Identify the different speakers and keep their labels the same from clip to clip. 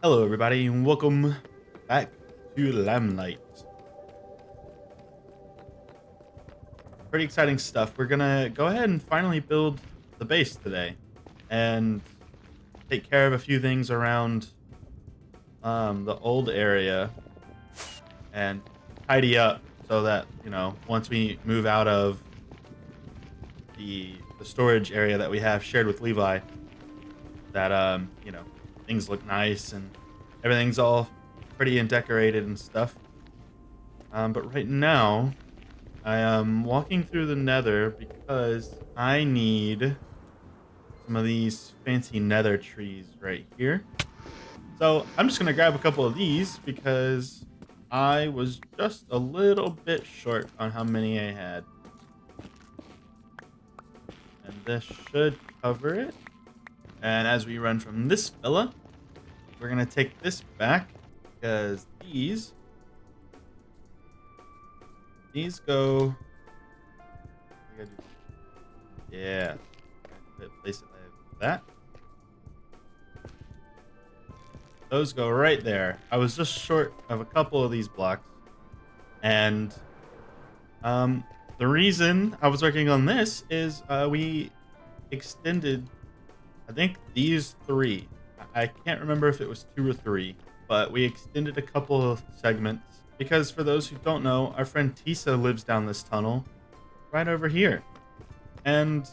Speaker 1: Hello, everybody, and welcome back to Lamplight. Pretty exciting stuff. We're gonna go ahead and finally build the base today, and take care of a few things around the old area, and tidy up so that once we move out of the storage area that we have shared with Levi, that things look nice and everything's all pretty and decorated and stuff. But right now, I am walking through the nether because I need some of these fancy nether trees right here. So I'm just going to grab a couple of these because I was just a little bit short on how many I had. And this should cover it. And as we run from this fella, we're going to take this back because these go. Yeah. Place it like that. Those go right there. I was just short of a couple of these blocks. And the reason I was working on this is we extended, I think, these three. I can't remember if it was two or three, but we extended a couple of segments because for those who don't know, our friend Tisa lives down this tunnel right over here. And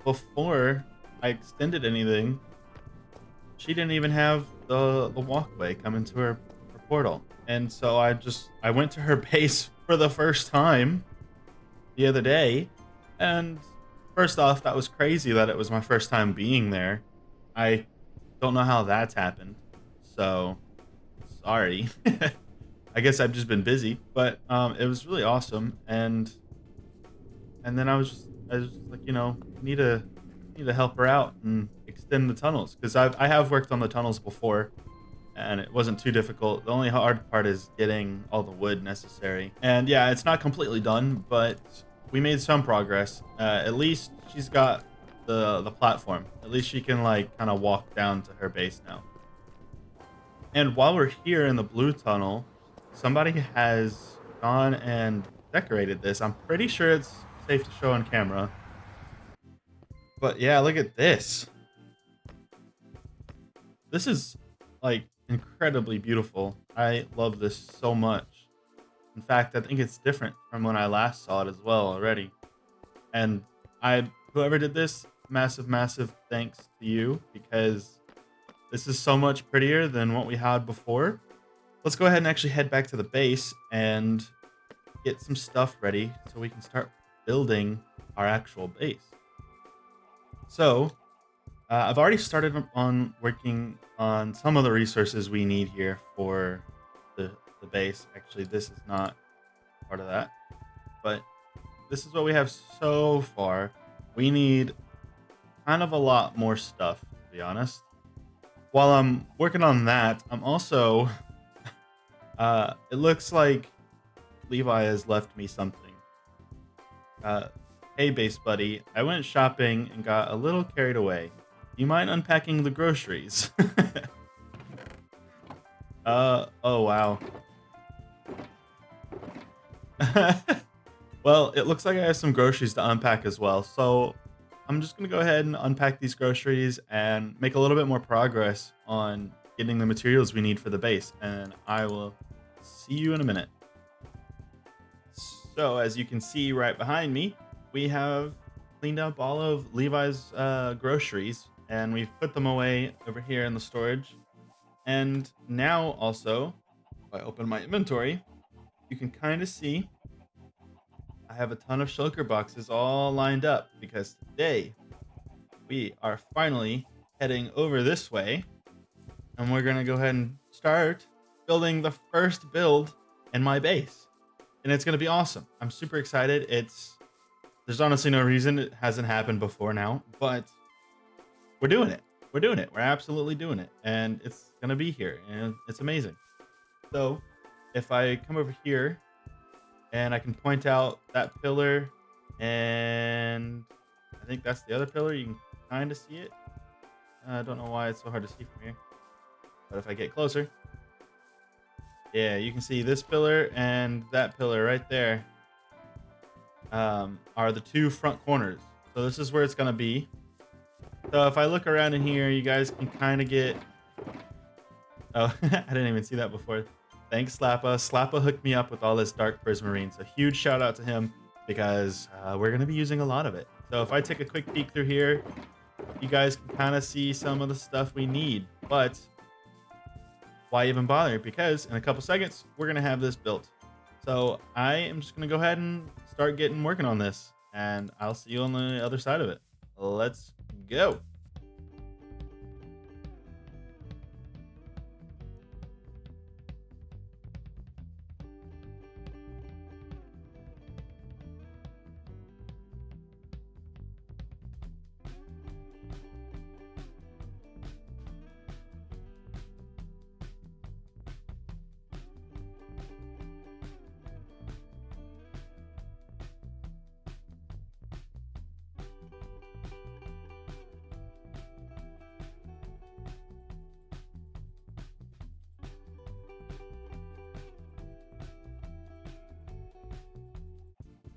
Speaker 1: before I extended anything, she didn't even have the walkway come into her portal. And so I went to her base for the first time the other day. And first off, that was crazy that it was my first time being there. I don't know how that's happened. So sorry. I guess I've just been busy, but it was really awesome. And then I was just like, need to help her out and extend the tunnels because I have worked on the tunnels before, and it wasn't too difficult. The only hard part is getting all the wood necessary. And yeah, it's not completely done, but we made some progress. At least she's got the platform. At least she can like kind of walk down to her base now. And while we're here in the blue tunnel, somebody has gone and decorated this. I'm pretty sure it's safe to show on camera. But yeah, look at this. This is like incredibly beautiful. I love this so much. In fact, I think it's different from when I last saw it as well already. And whoever did this, massive, massive thanks to you because this is so much prettier than what we had before. Let's go ahead and actually head back to the base and get some stuff ready so we can start building our actual base. So, I've already started on working on some of the resources we need here for the base. Actually, this is not part of that, but this is what we have so far. We need kind of a lot more stuff, to be honest. While I'm working on that, I'm also, it looks like Levi has left me something. Hey, base buddy, I went shopping and got a little carried away. Do you mind unpacking the groceries? Oh wow. Well, it looks like I have some groceries to unpack as well. So I'm just gonna go ahead and unpack these groceries and make a little bit more progress on getting the materials we need for the base. And I will see you in a minute. So as you can see right behind me, we have cleaned up all of Levi's groceries and we've put them away over here in the storage. And now also, if I open my inventory, you can kind of see I have a ton of shulker boxes all lined up because today we are finally heading over this way and we're going to go ahead and start building the first build in my base. And it's going to be awesome. I'm super excited. There's honestly no reason it hasn't happened before now, but we're doing it. We're doing it. We're absolutely doing it. And it's going to be here and it's amazing. So if I come over here and I can point out that pillar and I think that's the other pillar. You can kind of see it. I don't know why it's so hard to see from here. But if I get closer, yeah, you can see this pillar and that pillar right there are the two front corners. So this is where it's gonna be. So if I look around in here, you guys can kind of get. Oh, I didn't even see that before. Thanks, Slappa. Slappa hooked me up with all this dark prismarine. So huge shout out to him because we're gonna be using a lot of it. So if I take a quick peek through here, you guys can kind of see some of the stuff we need. But why even bother? Because in a couple seconds, we're gonna have this built. So I am just gonna go ahead and start getting working on this, and I'll see you on the other side of it. Let's go.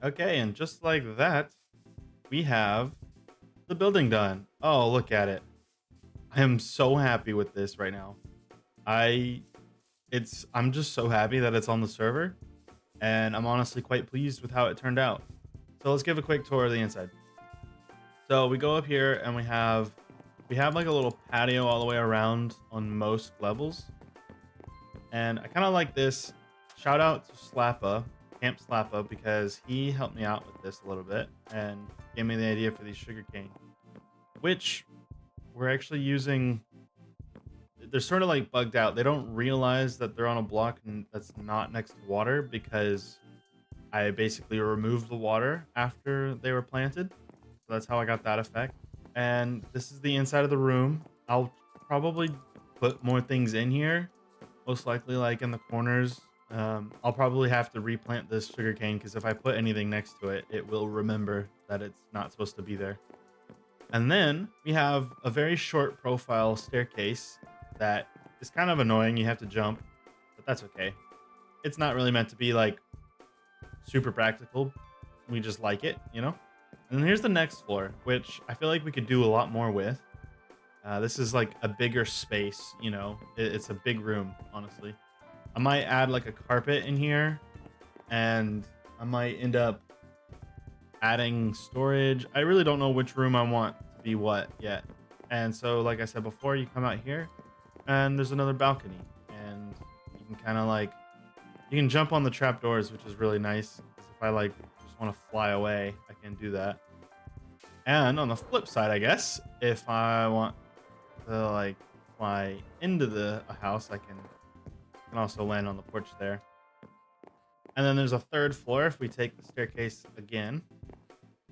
Speaker 1: Okay, and just like that, we have the building done. Oh, look at it. I am so happy with this right now. I I'm just so happy that it's on the server, and I'm honestly quite pleased with how it turned out. So let's give a quick tour of the inside. So we go up here and we have like a little patio all the way around on most levels. And I kind of like this. Shout out to Slappa, Camp Slappa, because he helped me out with this a little bit and gave me the idea for these sugarcane, which we're actually using. They're sort of like bugged out. They don't realize that they're on a block that's not next to water because I basically removed the water after they were planted. So that's how I got that effect. And this is the inside of the room. I'll probably put more things in here, most likely like in the corners. I'll probably have to replant this sugarcane because if I put anything next to it, it will remember that it's not supposed to be there. And then we have a very short profile staircase that is kind of annoying. You have to jump, but that's okay. It's not really meant to be like super practical. We just like it, you know? And then here's the next floor, which I feel like we could do a lot more with. This is like a bigger space, you know? It's a big room, honestly. I might add like a carpet in here, and I might end up adding storage. I really don't know which room I want to be what yet. And so, like I said before, you come out here, and there's another balcony, and you can kind of like, you can jump on the trapdoors, which is really nice. Because if I like just want to fly away, I can do that. And on the flip side, I guess, if I want to like fly into a house, I can also land on the porch there. And then there's a third floor if we take the staircase again.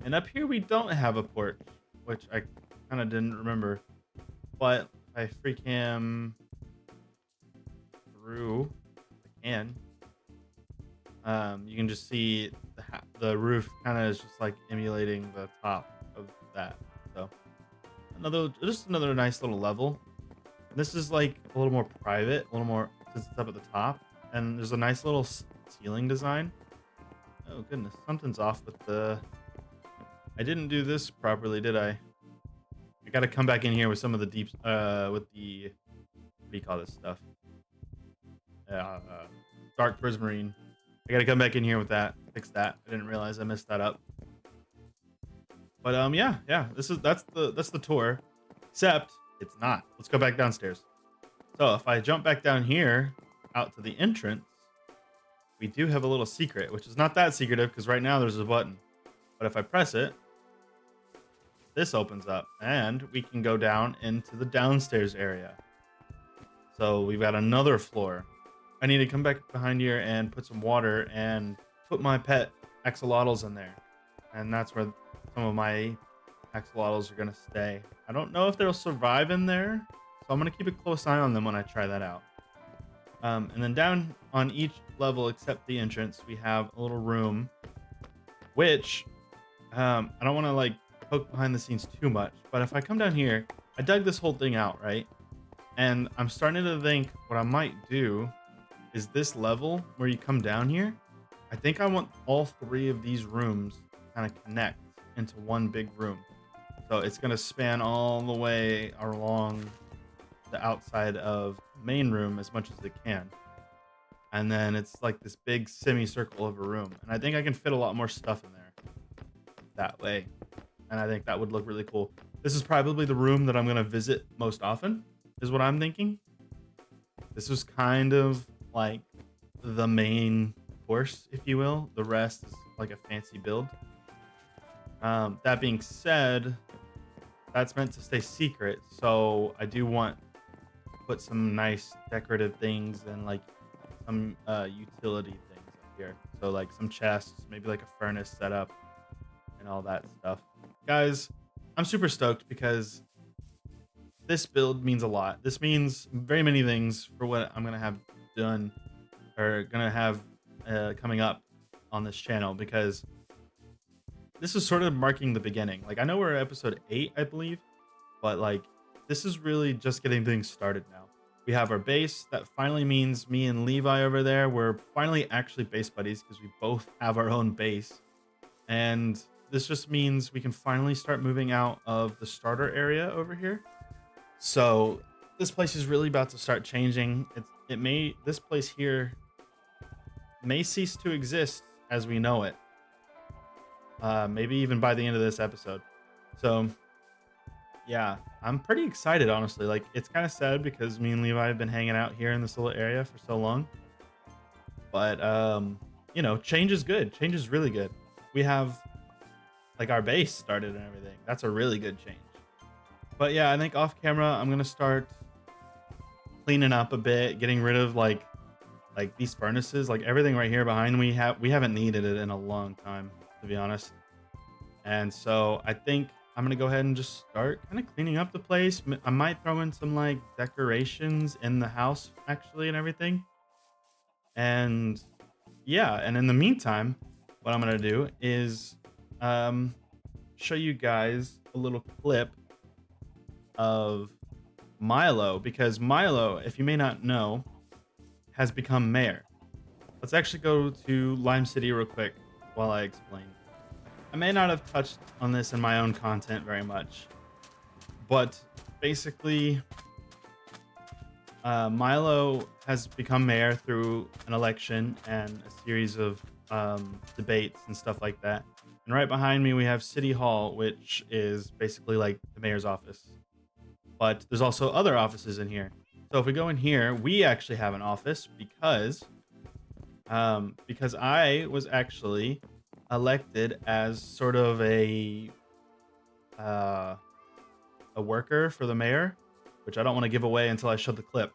Speaker 1: And up here we don't have a porch, which I kind of didn't remember. But if I free cam through, I can. You can just see the roof kind of is just like emulating the top of that. So just another nice little level. This is like a little more private, a little more since it's up at the top, and there's a nice little ceiling design. Oh goodness, something's off with the. I didn't do this properly, did I? I got to come back in here with some of the deep, with the, what do you call this stuff? Dark prismarine. I got to come back in here with that, fix that. I didn't realize I messed that up. But yeah, that's the tour, except it's not. Let's go back downstairs. So if I jump back down here, out to the entrance, we do have a little secret, which is not that secretive because right now there's a button. But if I press it, this opens up and we can go down into the downstairs area. So we've got another floor. I need to come back behind here and put some water and put my pet axolotls in there. And that's where some of my axolotls are going to stay. I don't know if they'll survive in there, so I'm going to keep a close eye on them when I try that out. And then down on each level except the entrance, we have a little room, which I don't want to like poke behind the scenes too much, but if I come down here, I dug this whole thing out, right? And I'm starting to think what I might do is this level where you come down here. I think I want all 3 of these rooms to kind of connect into one big room. So it's going to span all the way along the outside of the main room as much as it can. And then it's like this big semicircle of a room. And I think I can fit a lot more stuff in there that way. And I think that would look really cool. This is probably the room that I'm going to visit most often, is what I'm thinking. This was kind of like the main course, if you will. The rest is like a fancy build. That being said, that's meant to stay secret. So I do want to put some nice decorative things and like some utility things up here. So like some chests, maybe like a furnace setup and all that stuff. Guys, I'm super stoked because this build means a lot. This means very many things for what I'm going to have done or going to have coming up on this channel, because this is sort of marking the beginning. Like, I know we're at episode 8, I believe, but like this is really just getting things started now. We have our base. That finally means me and Levi over there, we're finally actually base buddies because we both have our own base. And this just means we can finally start moving out of the starter area over here. So this place is really about to start changing. This place here may cease to exist as we know it. Maybe even by the end of this episode. So yeah, I'm pretty excited, honestly. Like, it's kind of sad because me and Levi have been hanging out here in this little area for so long. But you know, change is good. Change is really good. We have like our base started and everything. That's a really good change. But yeah, I think off camera I'm gonna start cleaning up a bit, getting rid of like these furnaces, like everything right here behind we haven't needed it in a long time, to be honest. And so I think I'm gonna go ahead and just start kind of cleaning up the place. I might throw in some like decorations in the house actually and everything. And yeah, and in the meantime, what I'm gonna do is show you guys a little clip of Milo, because Milo, if you may not know, has become mayor. Let's actually go to Lime City real quick while I explain. I may not have touched on this in my own content very much, but basically, Milo has become mayor through an election and a series of debates and stuff like that. And right behind me, we have City Hall, which is basically like the mayor's office. But there's also other offices in here. So if we go in here, we actually have an office because I was actually elected as sort of a worker for the mayor, which I don't want to give away until I show the clip.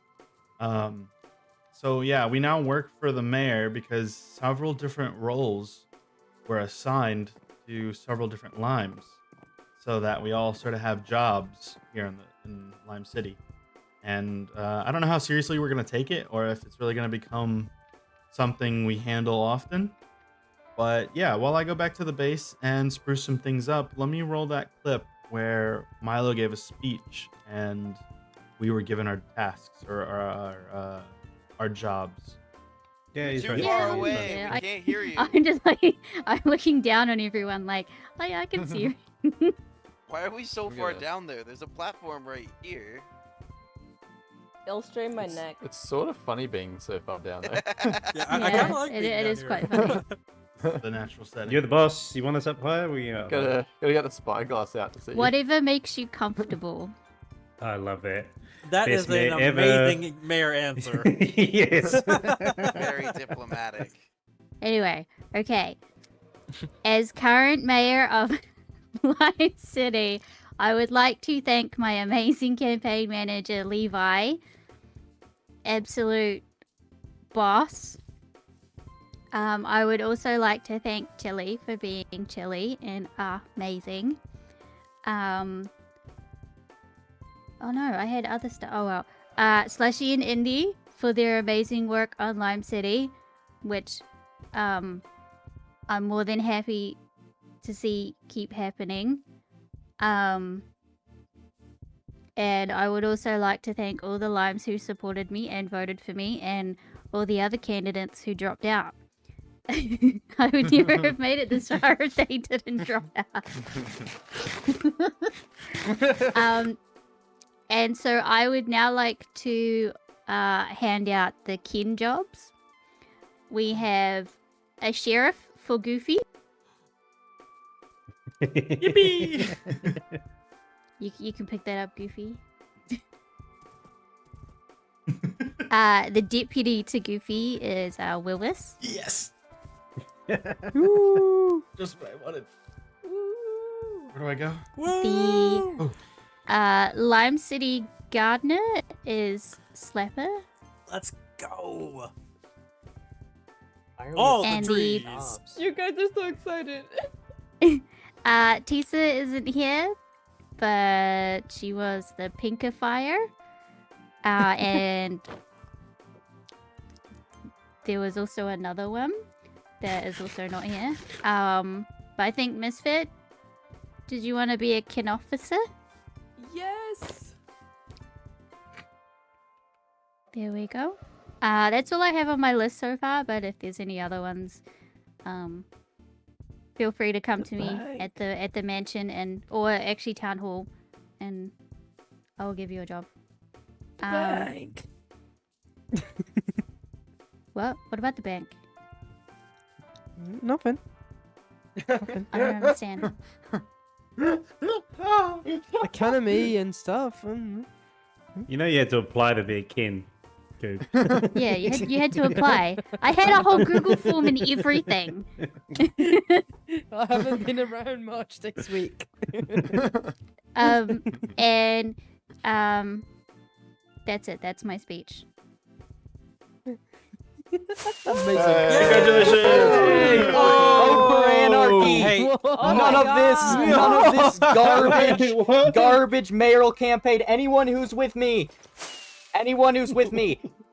Speaker 1: So yeah, we now work for the mayor because several different roles were assigned to several different limes, so that we all sort of have jobs here in Lime City. And I don't know how seriously we're gonna take it, or if it's really gonna become something we handle often. But yeah, while I go back to the base and spruce some things up, let me roll that clip where Milo gave a speech and we were given our tasks or our jobs.
Speaker 2: Yeah, he's
Speaker 3: Too
Speaker 2: right.
Speaker 3: far
Speaker 4: Yeah,
Speaker 3: away.
Speaker 4: yeah,
Speaker 3: We can't hear you.
Speaker 4: I'm just like, I'm looking down on everyone like, oh yeah, I can see you.
Speaker 3: Why are we so
Speaker 2: Look at
Speaker 3: far
Speaker 2: that.
Speaker 3: down there? There's a platform right here.
Speaker 5: It'll strain my neck.
Speaker 2: It's sort of funny being so far down there.
Speaker 6: Yeah, I
Speaker 4: Yeah,
Speaker 6: kind of like
Speaker 4: it-
Speaker 6: being
Speaker 4: it
Speaker 6: down
Speaker 4: is
Speaker 6: here.
Speaker 4: quite funny.
Speaker 1: The natural setting.
Speaker 6: You're the boss. You want us up higher?
Speaker 2: gotta get the spyglass out to see.
Speaker 4: Whatever makes you comfortable.
Speaker 6: I love it.
Speaker 7: That
Speaker 6: Best
Speaker 7: is an
Speaker 6: mayor ever.
Speaker 7: amazing mayor answer.
Speaker 6: Yes.
Speaker 3: Very diplomatic.
Speaker 4: Anyway, okay. As current mayor of Lime City, I would like to thank my amazing campaign manager, Levi. Absolute boss. I would also like to thank Chili for being Chili and amazing. Oh no, I had other stuff. Oh well. Slushy and Indy for their amazing work on Lime City, which I'm more than happy to see keep happening. And I would also like to thank all the limes who supported me and voted for me, and all the other candidates who dropped out. I would never have made it this far if they didn't drop out. And so I would now like to hand out the kin jobs. We have a sheriff for Goofy.
Speaker 1: Yippee!
Speaker 4: You can pick that up, Goofy. The deputy to Goofy is Willis.
Speaker 1: Yes. Just what I wanted. Where do I go?
Speaker 4: The Lime City gardener is Slapper.
Speaker 7: Let's go.
Speaker 2: Oh,
Speaker 4: And
Speaker 2: the
Speaker 4: the-
Speaker 2: trees.
Speaker 5: You guys are so excited.
Speaker 4: Tisa isn't here, but she was the pinkifier. And there was also another one that is also not here. But I think Misfit, did you want to be a kin officer?
Speaker 5: Yes.
Speaker 4: There we go. That's all I have on my list so far, but if there's any other ones, feel free to come to me at the mansion or actually town hall, and I will give you a job.
Speaker 7: Bank.
Speaker 4: What? What about the bank?
Speaker 7: Nothing.
Speaker 4: I don't understand.
Speaker 7: Economy and stuff.
Speaker 6: You know you had to apply to be a kin. Good.
Speaker 4: Yeah, you had to apply. I had a whole Google form and everything.
Speaker 7: I haven't been around much this week.
Speaker 4: And that's it. That's my speech.
Speaker 7: Amazing.
Speaker 1: Congratulations!
Speaker 8: Vote for anarchy.
Speaker 7: Hey,
Speaker 8: None of this garbage mayoral campaign. Anyone who's with me,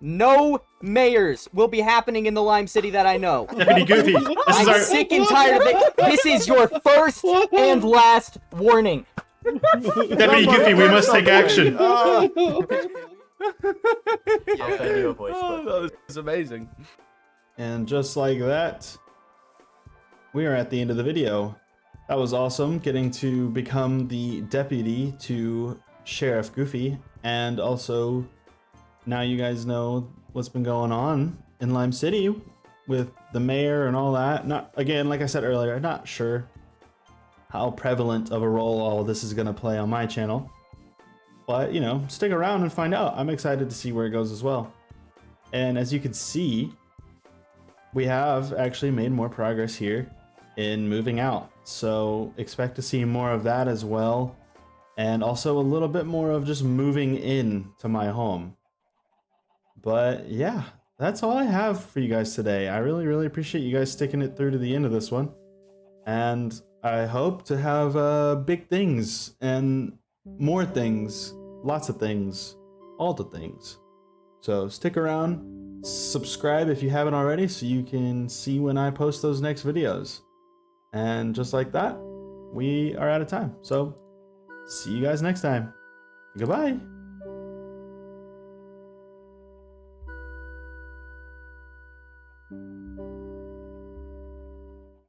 Speaker 8: no mayors will be happening in the Lime City that I know.
Speaker 1: Deputy Goofy, this is
Speaker 8: I'm
Speaker 1: our
Speaker 8: sick and tired of it. This is your first and last warning.
Speaker 1: Deputy Goofy. We must take action.
Speaker 2: I'll send you a voice clip.
Speaker 9: That was amazing.
Speaker 1: And just like that, we are at the end of the video. That was awesome, getting to become the deputy to Sheriff Goofy, and also now you guys know what's been going on in Lime City with the mayor and all that. Not, again, like I said earlier, not sure how prevalent of a role all this is going to play on my channel. But, you know, stick around and find out. I'm excited to see where it goes as well. And as you can see, we have actually made more progress here in moving out. So expect to see more of that as well. And also a little bit more of just moving in to my home. But yeah, that's all I have for you guys today. I really, really appreciate you guys sticking it through to the end of this one. And I hope to have big things and more things, lots of things, all the things. So stick around, subscribe if you haven't already so you can see when I post those next videos. And just like that, we are out of time. So see you guys next time. Goodbye.